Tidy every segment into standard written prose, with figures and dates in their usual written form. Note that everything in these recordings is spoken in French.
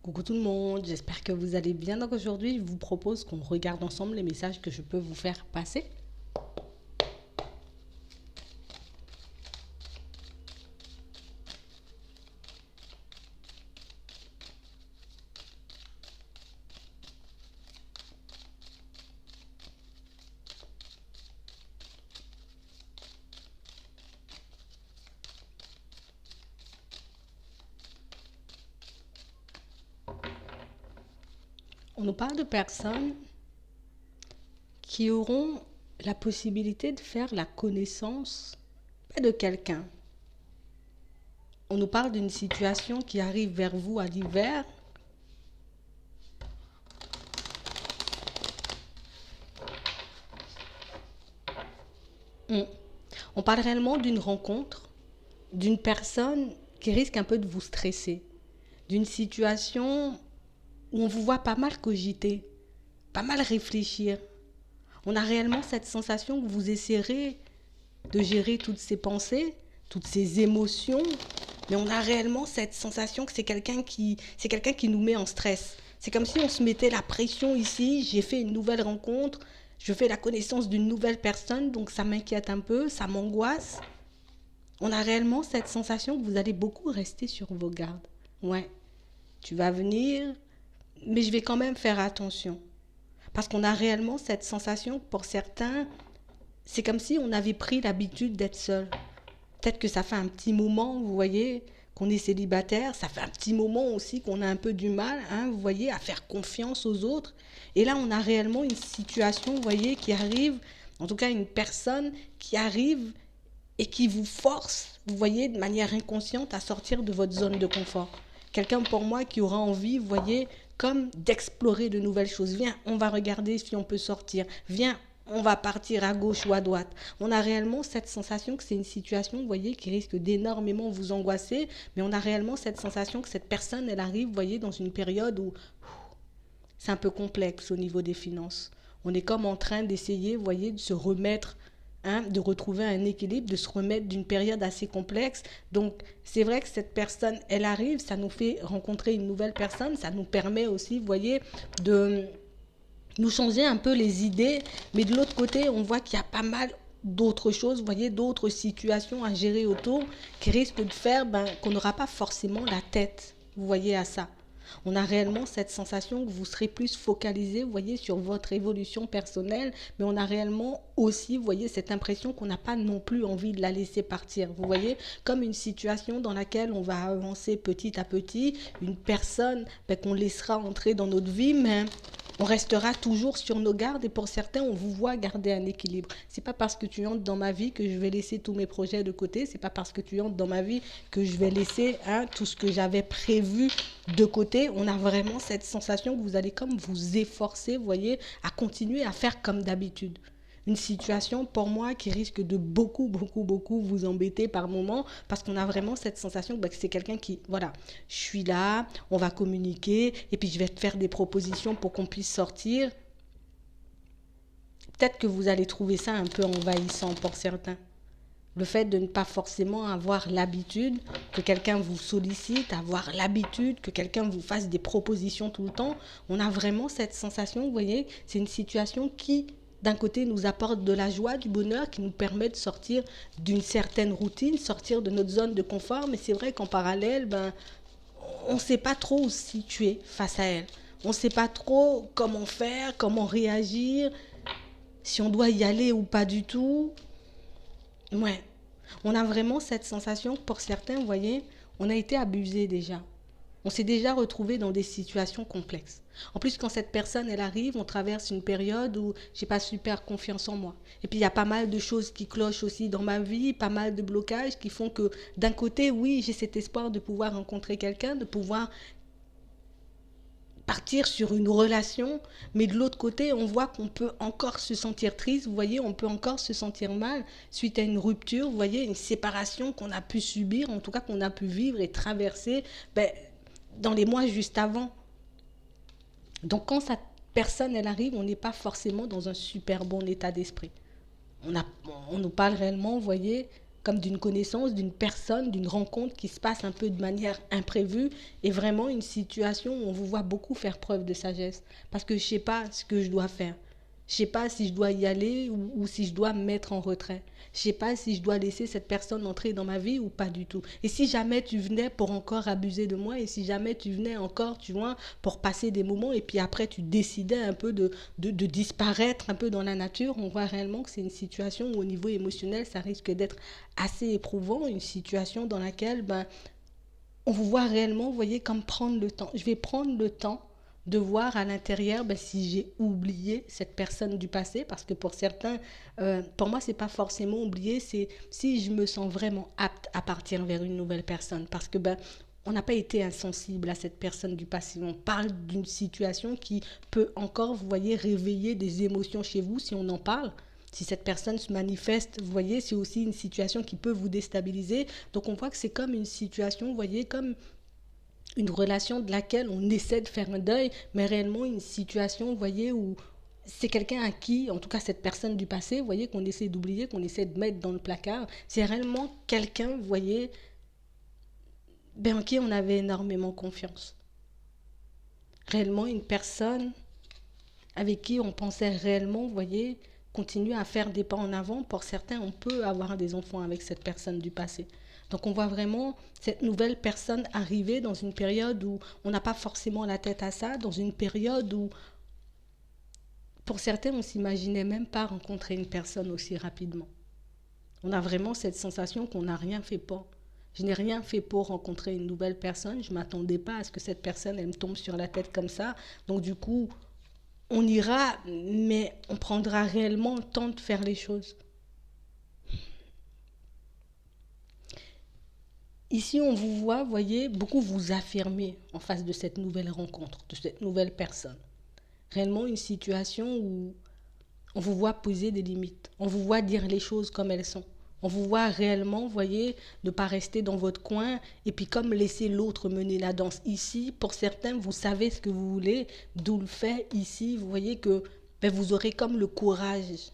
Coucou tout le monde, j'espère que vous allez bien. Donc aujourd'hui, je vous propose qu'on regarde ensemble les messages que je peux vous faire passer. On nous parle de personnes qui auront la possibilité de faire la connaissance de quelqu'un. On nous parle d'une situation qui arrive vers vous à l'hiver. On parle réellement d'une rencontre, d'une personne qui risque un peu de vous stresser, d'une situation où on vous voit pas mal cogiter, pas mal réfléchir. On a réellement cette sensation que vous essaierez de gérer toutes ces pensées, toutes ces émotions, mais on a réellement cette sensation que c'est quelqu'un qui nous met en stress. C'est comme si on se mettait la pression ici, j'ai fait une nouvelle rencontre, je fais la connaissance d'une nouvelle personne, donc ça m'inquiète un peu, ça m'angoisse. On a réellement cette sensation que vous allez beaucoup rester sur vos gardes. Ouais, tu vas venir, mais je vais quand même faire attention. Parce qu'on a réellement cette sensation que pour certains, c'est comme si on avait pris l'habitude d'être seul. Peut-être que ça fait un petit moment, vous voyez, qu'on est célibataire. Ça fait un petit moment aussi qu'on a un peu du mal, hein, vous voyez, à faire confiance aux autres. Et là, on a réellement une situation, vous voyez, qui arrive, en tout cas une personne qui arrive et qui vous force, vous voyez, de manière inconsciente à sortir de votre zone de confort. Quelqu'un pour moi qui aura envie, vous voyez, comme d'explorer de nouvelles choses. Viens, on va regarder si on peut sortir. Viens, on va partir à gauche ou à droite. On a réellement cette sensation que c'est une situation, vous voyez, qui risque d'énormément vous angoisser, mais on a réellement cette sensation que cette personne, elle arrive, vous voyez, dans une période où c'est un peu complexe au niveau des finances. On est comme en train d'essayer, vous voyez, de se remettre, hein, de retrouver un équilibre, de se remettre d'une période assez complexe. Donc, c'est vrai que cette personne, elle arrive, ça nous fait rencontrer une nouvelle personne, ça nous permet aussi, vous voyez, de nous changer un peu les idées. Mais de l'autre côté, on voit qu'il y a pas mal d'autres choses, vous voyez, d'autres situations à gérer autour qui risquent de faire qu'on n'aura pas forcément la tête, vous voyez, à ça. On a réellement cette sensation que vous serez plus focalisé, vous voyez, sur votre évolution personnelle, mais on a réellement aussi, vous voyez, cette impression qu'on n'a pas non plus envie de la laisser partir. Vous voyez, comme une situation dans laquelle on va avancer petit à petit, une personne qu'on laissera entrer dans notre vie, mais on restera toujours sur nos gardes et pour certains, on vous voit garder un équilibre. C'est pas parce que tu entres dans ma vie que je vais laisser tous mes projets de côté. C'est pas parce que tu entres dans ma vie que je vais laisser tout ce que j'avais prévu de côté. On a vraiment cette sensation que vous allez comme vous efforcer, vous voyez, à continuer à faire comme d'habitude. Une situation pour moi qui risque de beaucoup vous embêter par moment parce qu'on a vraiment cette sensation que c'est quelqu'un qui, voilà, je suis là, on va communiquer et puis je vais te faire des propositions pour qu'on puisse sortir. Peut-être que vous allez trouver ça un peu envahissant pour certains. Le fait de ne pas forcément avoir l'habitude que quelqu'un vous sollicite, avoir l'habitude que quelqu'un vous fasse des propositions tout le temps, on a vraiment cette sensation, vous voyez, c'est une situation qui d'un côté nous apporte de la joie, du bonheur, qui nous permet de sortir d'une certaine routine, sortir de notre zone de confort, mais c'est vrai qu'en parallèle, on ne sait pas trop où se situer face à elle. On ne sait pas trop comment faire, comment réagir, si on doit y aller ou pas du tout. Ouais. On a vraiment cette sensation que pour certains, vous voyez, on a été abusé déjà. On s'est déjà retrouvé dans des situations complexes. En plus, quand cette personne, elle arrive, on traverse une période où j'ai pas super confiance en moi. Et puis, il y a pas mal de choses qui clochent aussi dans ma vie, pas mal de blocages qui font que, d'un côté, oui, j'ai cet espoir de pouvoir rencontrer quelqu'un, de pouvoir partir sur une relation, mais de l'autre côté, on voit qu'on peut encore se sentir triste, vous voyez, on peut encore se sentir mal suite à une rupture, vous voyez, une séparation qu'on a pu subir, en tout cas qu'on a pu vivre et traverser dans les mois juste avant. Donc quand cette personne, elle arrive, on n'est pas forcément dans un super bon état d'esprit. On, a, on nous parle réellement, vous voyez, comme d'une connaissance, d'une personne, d'une rencontre qui se passe un peu de manière imprévue et vraiment une situation où on vous voit beaucoup faire preuve de sagesse. Parce que je ne sais pas ce que je dois faire. Je ne sais pas si je dois y aller ou si je dois me mettre en retrait. Je ne sais pas si je dois laisser cette personne entrer dans ma vie ou pas du tout. Et si jamais tu venais pour encore abuser de moi, et si jamais tu venais encore, tu vois, pour passer des moments, et puis après tu décidais un peu de disparaître un peu dans la nature, on voit réellement que c'est une situation où au niveau émotionnel, ça risque d'être assez éprouvant, une situation dans laquelle on vous voit réellement, vous voyez, comme prendre le temps. Je vais prendre le temps de voir à l'intérieur si j'ai oublié cette personne du passé, parce que pour certains, pour moi, c'est pas forcément oublier, c'est si je me sens vraiment apte à partir vers une nouvelle personne, parce que on n'a pas été insensible à cette personne du passé. On parle d'une situation qui peut encore, vous voyez, réveiller des émotions chez vous si on en parle. Si cette personne se manifeste, vous voyez, c'est aussi une situation qui peut vous déstabiliser. Donc on voit que c'est comme une situation, vous voyez, comme une relation de laquelle on essaie de faire un deuil, mais réellement une situation, vous voyez, où c'est quelqu'un à qui, en tout cas cette personne du passé, vous voyez, qu'on essaie d'oublier, qu'on essaie de mettre dans le placard. C'est réellement quelqu'un, vous voyez, en qui on avait énormément confiance. Réellement une personne avec qui on pensait réellement, vous voyez, continuer à faire des pas en avant. Pour certains, on peut avoir des enfants avec cette personne du passé. Donc on voit vraiment cette nouvelle personne arriver dans une période où on n'a pas forcément la tête à ça, dans une période où, pour certains, on ne s'imaginait même pas rencontrer une personne aussi rapidement. On a vraiment cette sensation qu'on n'a rien fait pour. Je n'ai rien fait pour rencontrer une nouvelle personne. Je ne m'attendais pas à ce que cette personne, elle me tombe sur la tête comme ça. Donc du coup, on ira, mais on prendra réellement le temps de faire les choses. Ici, on vous voit, voyez, beaucoup vous affirmer en face de cette nouvelle rencontre, de cette nouvelle personne. Réellement une situation où on vous voit poser des limites, on vous voit dire les choses comme elles sont. On vous voit réellement, voyez, ne pas rester dans votre coin et puis comme laisser l'autre mener la danse. Ici, pour certains, vous savez ce que vous voulez, d'où le fait ici, vous voyez que vous aurez comme le courage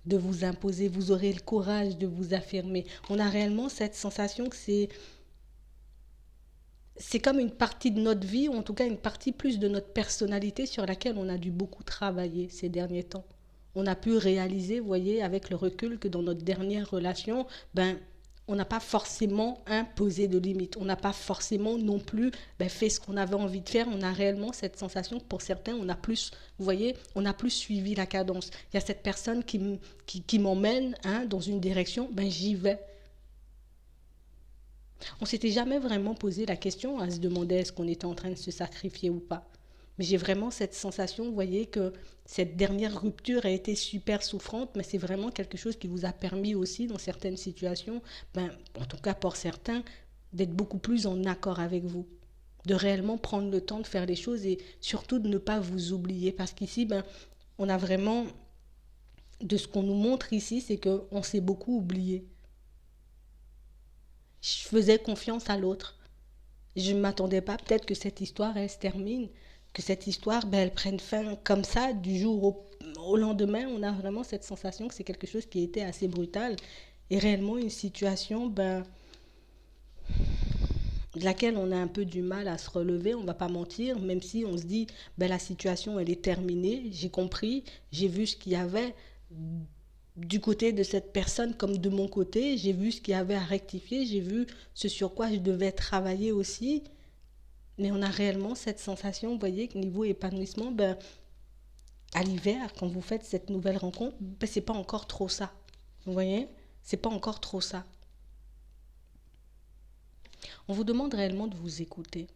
de vous imposer, vous aurez le courage de vous affirmer. On a réellement cette sensation que c'est comme une partie de notre vie, ou en tout cas une partie plus de notre personnalité sur laquelle on a dû beaucoup travailler ces derniers temps. On a pu réaliser, vous voyez, avec le recul, que dans notre dernière relation, on n'a pas forcément imposé de limites. On n'a pas forcément non plus fait ce qu'on avait envie de faire. On a réellement cette sensation que pour certains, on a plus, vous voyez, on a plus suivi la cadence. Il y a cette personne qui m'emmène dans une direction, j'y vais. On s'était jamais vraiment posé la question à se demander est-ce qu'on était en train de se sacrifier ou pas. Mais j'ai vraiment cette sensation, vous voyez, que cette dernière rupture a été super souffrante, mais c'est vraiment quelque chose qui vous a permis aussi, dans certaines situations, en tout cas pour certains, d'être beaucoup plus en accord avec vous, de réellement prendre le temps de faire les choses et surtout de ne pas vous oublier. Parce qu'ici, on a vraiment, de ce qu'on nous montre ici, c'est qu'on s'est beaucoup oublié. Je faisais confiance à l'autre. Je ne m'attendais pas peut-être que cette histoire, elle se termine, que cette histoire, elle prenne fin comme ça, du jour au lendemain. On a vraiment cette sensation que c'est quelque chose qui était assez brutal et réellement une situation de laquelle on a un peu du mal à se relever, on ne va pas mentir, même si on se dit, la situation, elle est terminée, j'ai compris, j'ai vu ce qu'il y avait du côté de cette personne comme de mon côté, j'ai vu ce qu'il y avait à rectifier, j'ai vu ce sur quoi je devais travailler aussi, mais on a réellement cette sensation, vous voyez, que niveau épanouissement, à l'hiver, quand vous faites cette nouvelle rencontre, c'est pas encore trop ça, vous voyez, c'est pas encore trop ça. On vous demande réellement de vous écouter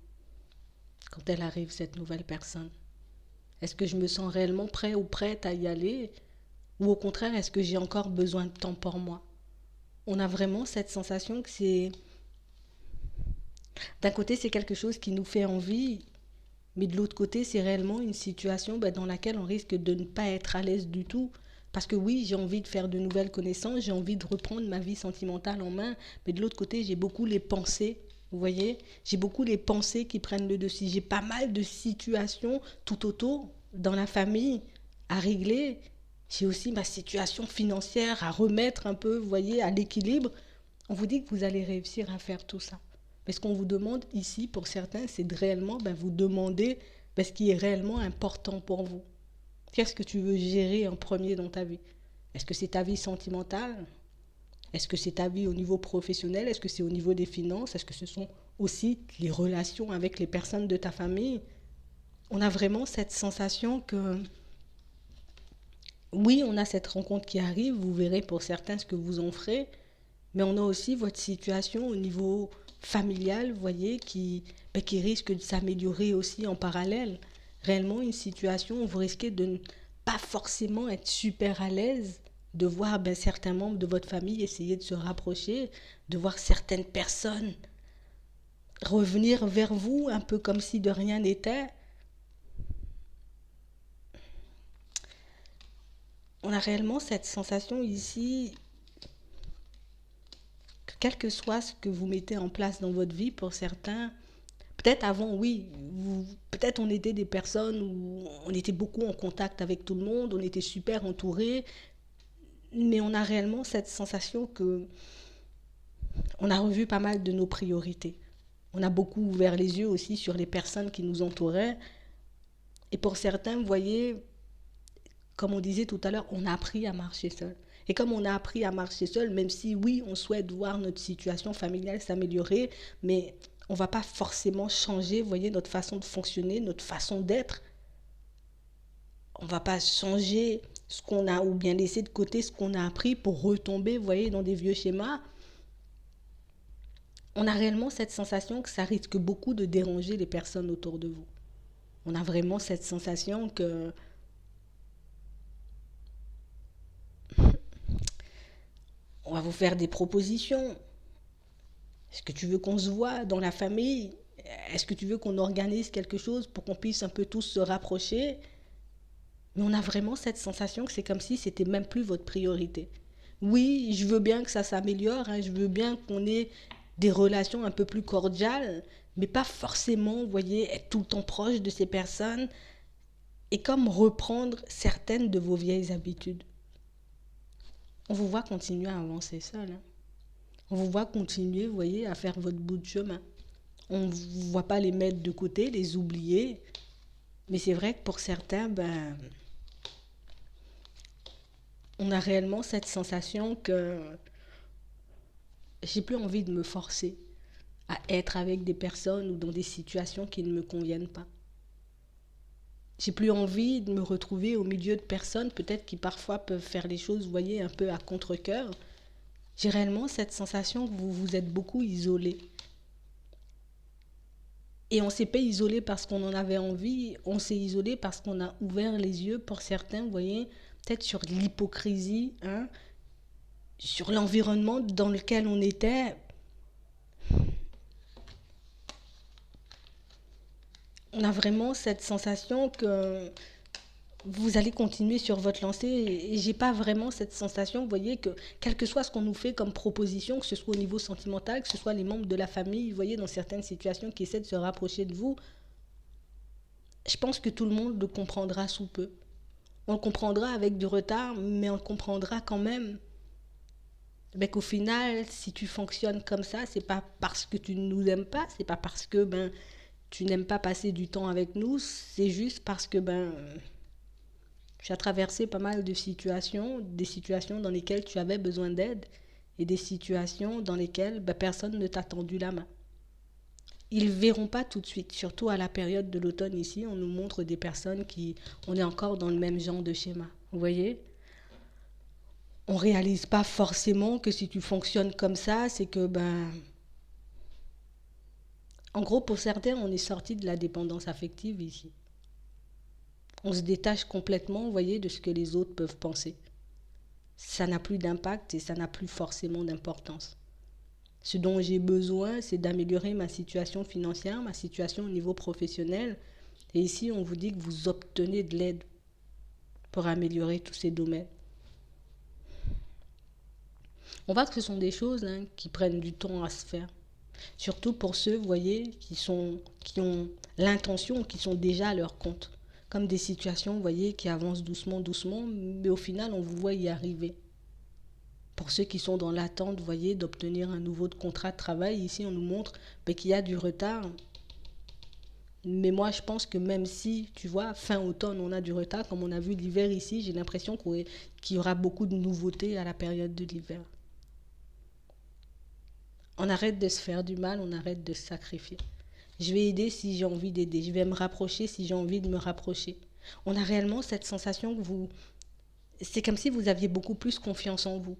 quand elle arrive, cette nouvelle personne. Est-ce que je me sens réellement prêt ou prête à y aller ? Ou au contraire, est-ce que j'ai encore besoin de temps pour moi ? On a vraiment cette sensation que c'est... D'un côté, c'est quelque chose qui nous fait envie, mais de l'autre côté, c'est réellement une situation dans laquelle on risque de ne pas être à l'aise du tout. Parce que oui, j'ai envie de faire de nouvelles connaissances, j'ai envie de reprendre ma vie sentimentale en main, mais de l'autre côté, j'ai beaucoup les pensées, vous voyez ? J'ai beaucoup les pensées qui prennent le dessus. J'ai pas mal de situations tout autour, dans la famille, à régler. J'ai aussi ma situation financière à remettre un peu, vous voyez, à l'équilibre. On vous dit que vous allez réussir à faire tout ça. Mais ce qu'on vous demande ici, pour certains, c'est de réellement vous demander ce qui est réellement important pour vous. Qu'est-ce que tu veux gérer en premier dans ta vie? Est-ce que c'est ta vie sentimentale? Est-ce que c'est ta vie au niveau professionnel? Est-ce que c'est au niveau des finances? Est-ce que ce sont aussi les relations avec les personnes de ta famille? On a vraiment cette sensation que, oui, on a cette rencontre qui arrive, vous verrez pour certains ce que vous en ferez, mais on a aussi votre situation au niveau familial, vous voyez, qui risque de s'améliorer aussi en parallèle. Réellement, une situation où vous risquez de ne pas forcément être super à l'aise, de voir certains membres de votre famille essayer de se rapprocher, de voir certaines personnes revenir vers vous un peu comme si de rien n'était. On a réellement cette sensation ici que quel que soit ce que vous mettez en place dans votre vie, pour certains, peut-être avant, oui, peut-être on était des personnes où on était beaucoup en contact avec tout le monde, on était super entourés, mais on a réellement cette sensation que on a revu pas mal de nos priorités. On a beaucoup ouvert les yeux aussi sur les personnes qui nous entouraient. Et pour certains, vous voyez, comme on disait tout à l'heure, on a appris à marcher seul. Et comme on a appris à marcher seul, même si oui, on souhaite voir notre situation familiale s'améliorer, mais on ne va pas forcément changer, vous voyez, notre façon de fonctionner, notre façon d'être. On ne va pas changer ce qu'on a, ou bien laisser de côté ce qu'on a appris pour retomber, vous voyez, dans des vieux schémas. On a réellement cette sensation que ça risque beaucoup de déranger les personnes autour de vous. On a vraiment cette sensation que on va vous faire des propositions. Est-ce que tu veux qu'on se voit dans la famille? Est-ce que tu veux qu'on organise quelque chose pour qu'on puisse un peu tous se rapprocher? Mais on a vraiment cette sensation que c'est comme si c'était même plus votre priorité. Oui, je veux bien que ça s'améliore, hein, je veux bien qu'on ait des relations un peu plus cordiales, mais pas forcément, vous voyez, être tout le temps proche de ces personnes et comme reprendre certaines de vos vieilles habitudes. On vous voit continuer à avancer seul, hein. On vous voit continuer, vous voyez, à faire votre bout de chemin. On ne vous voit pas les mettre de côté, les oublier. Mais c'est vrai que pour certains, on a réellement cette sensation que j'ai plus envie de me forcer à être avec des personnes ou dans des situations qui ne me conviennent pas. J'ai plus envie de me retrouver au milieu de personnes peut-être qui parfois peuvent faire les choses, vous voyez, un peu à contre-cœur. J'ai réellement cette sensation que vous vous êtes beaucoup isolé. Et on ne s'est pas isolé parce qu'on en avait envie, on s'est isolé parce qu'on a ouvert les yeux pour certains, vous voyez, peut-être sur l'hypocrisie, hein, sur l'environnement dans lequel on était. On a vraiment cette sensation que vous allez continuer sur votre lancée et j'ai pas vraiment cette sensation, vous voyez, que quel que soit ce qu'on nous fait comme proposition, que ce soit au niveau sentimental, que ce soit les membres de la famille, vous voyez, dans certaines situations qui essaient de se rapprocher de vous, je pense que tout le monde le comprendra sous peu. On le comprendra avec du retard, mais on le comprendra quand même. Qu'au final, si tu fonctionnes comme ça, c'est pas parce que tu ne nous aimes pas, c'est pas parce que tu n'aimes pas passer du temps avec nous, c'est juste parce que tu as traversé pas mal de situations, des situations dans lesquelles tu avais besoin d'aide et des situations dans lesquelles personne ne t'a tendu la main. Ils ne verront pas tout de suite, surtout à la période de l'automne ici, on nous montre des personnes qui, on est encore dans le même genre de schéma. Vous voyez? On ne réalise pas forcément que si tu fonctionnes comme ça, c'est que en gros, pour certains, on est sorti de la dépendance affective ici. On se détache complètement, vous voyez, de ce que les autres peuvent penser. Ça n'a plus d'impact et ça n'a plus forcément d'importance. Ce dont j'ai besoin, c'est d'améliorer ma situation financière, ma situation au niveau professionnel. Et ici, on vous dit que vous obtenez de l'aide pour améliorer tous ces domaines. On voit que ce sont des choses qui prennent du temps à se faire. Surtout pour ceux, vous voyez, qui ont l'intention, qui sont déjà à leur compte. comme des situations, vous voyez, qui avancent doucement, doucement, mais au final, on vous voit y arriver. Pour ceux qui sont dans l'attente, vous voyez, d'obtenir un nouveau contrat de travail, ici, on nous montre qu'il y a du retard. Mais moi, je pense que même si, tu vois, fin automne, on a du retard, comme on a vu l'hiver ici, j'ai l'impression qu'il y aura beaucoup de nouveautés à la période de l'hiver. On arrête de se faire du mal, on arrête de se sacrifier. Je vais aider si j'ai envie d'aider. Je vais me rapprocher si j'ai envie de me rapprocher. On a réellement cette sensation que vous... C'est comme si vous aviez beaucoup plus confiance en vous.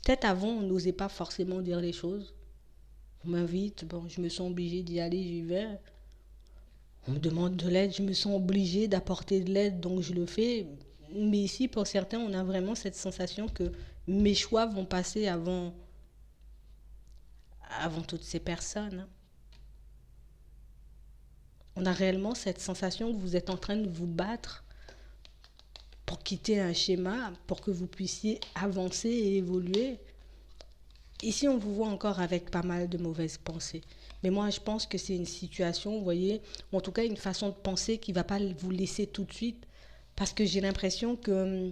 Peut-être avant, on n'osait pas forcément dire les choses. On m'invite, bon, je me sens obligée d'y aller, j'y vais. On me demande de l'aide, je me sens obligée d'apporter de l'aide, donc je le fais. Mais ici, pour certains, on a vraiment cette sensation que mes choix vont passer avant toutes ces personnes. On a réellement cette sensation que vous êtes en train de vous battre pour quitter un schéma, pour que vous puissiez avancer et évoluer. Ici, on vous voit encore avec pas mal de mauvaises pensées. Mais moi, je pense que c'est une situation, vous voyez, ou en tout cas une façon de penser qui ne va pas vous laisser tout de suite. Parce que j'ai l'impression que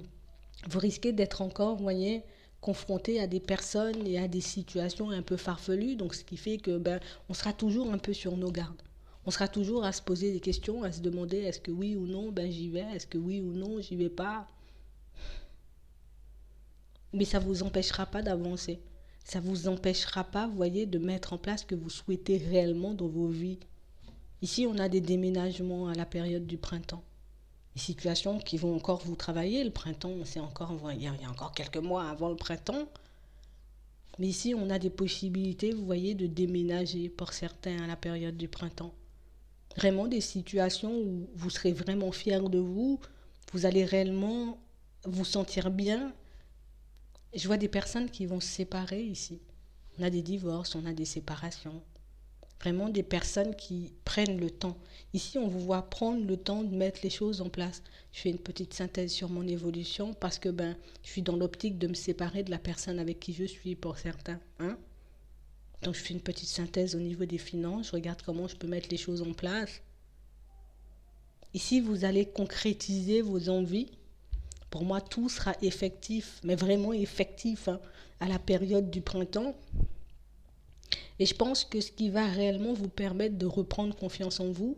vous risquez d'être encore, vous voyez, confronté à des personnes et à des situations un peu farfelues. Donc, ce qui fait que on sera toujours un peu sur nos gardes. On sera toujours à se poser des questions, à se demander est-ce que oui ou non, j'y vais, est-ce que oui ou non, j'y vais pas. Mais ça ne vous empêchera pas d'avancer. Ça ne vous empêchera pas, vous voyez, de mettre en place ce que vous souhaitez réellement dans vos vies. Ici, on a des déménagements à la période du printemps. Des situations qui vont encore vous travailler. Le printemps, c'est encore, il y a encore quelques mois avant le printemps. Mais ici, on a des possibilités, vous voyez, de déménager pour certains à la période du printemps. Vraiment des situations où vous serez vraiment fiers de vous. Vous allez réellement vous sentir bien. Je vois des personnes qui vont se séparer ici. On a des divorces, on a des séparations. Vraiment des personnes qui prennent le temps. Ici, on vous voit prendre le temps de mettre les choses en place. Je fais une petite synthèse sur mon évolution parce que je suis dans l'optique de me séparer de la personne avec qui je suis pour certains. Donc, je fais une petite synthèse au niveau des finances. Je regarde comment je peux mettre les choses en place. Ici, vous allez concrétiser vos envies. Pour moi, tout sera effectif, mais vraiment effectif à la période du printemps. Et je pense que ce qui va réellement vous permettre de reprendre confiance en vous,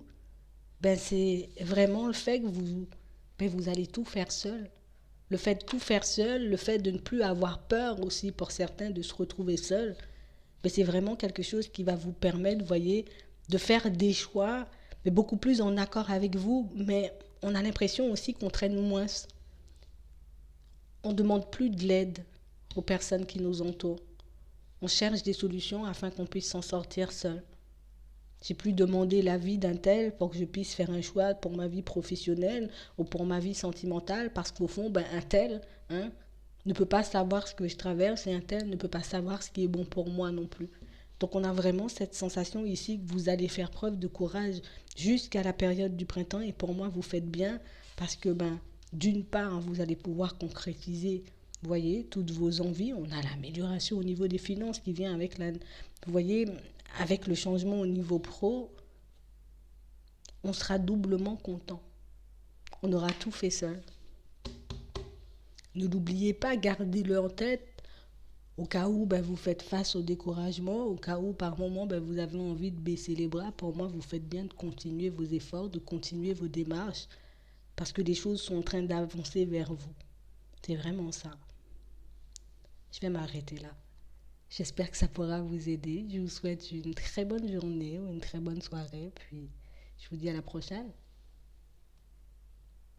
c'est vraiment le fait que vous allez tout faire seul. Le fait de tout faire seul, le fait de ne plus avoir peur aussi pour certains de se retrouver seul, c'est vraiment quelque chose qui va vous permettre, vous voyez, de faire des choix, mais beaucoup plus en accord avec vous. Mais on a l'impression aussi qu'on traîne moins. On ne demande plus de l'aide aux personnes qui nous entourent. On cherche des solutions afin qu'on puisse s'en sortir seul. J'ai plus demandé l'avis d'un tel pour que je puisse faire un choix pour ma vie professionnelle ou pour ma vie sentimentale, parce qu'au fond, un tel ne peut pas savoir ce que je traverse et un tel ne peut pas savoir ce qui est bon pour moi non plus. Donc on a vraiment cette sensation ici que vous allez faire preuve de courage jusqu'à la période du printemps, et pour moi, vous faites bien parce que d'une part, vous allez pouvoir concrétiser, vous voyez, toutes vos envies. On a l'amélioration au niveau des finances qui vient avec vous voyez, avec le changement au niveau pro. On sera doublement content. On aura tout fait seul. Ne l'oubliez pas, gardez-le en tête au cas où vous faites face au découragement, au cas où par moment vous avez envie de baisser les bras. Pour moi, vous faites bien de continuer vos efforts, de continuer vos démarches, parce que les choses sont en train d'avancer vers vous. C'est vraiment ça. Je vais m'arrêter là. J'espère que ça pourra vous aider. Je vous souhaite une très bonne journée ou une très bonne soirée. Puis je vous dis à la prochaine.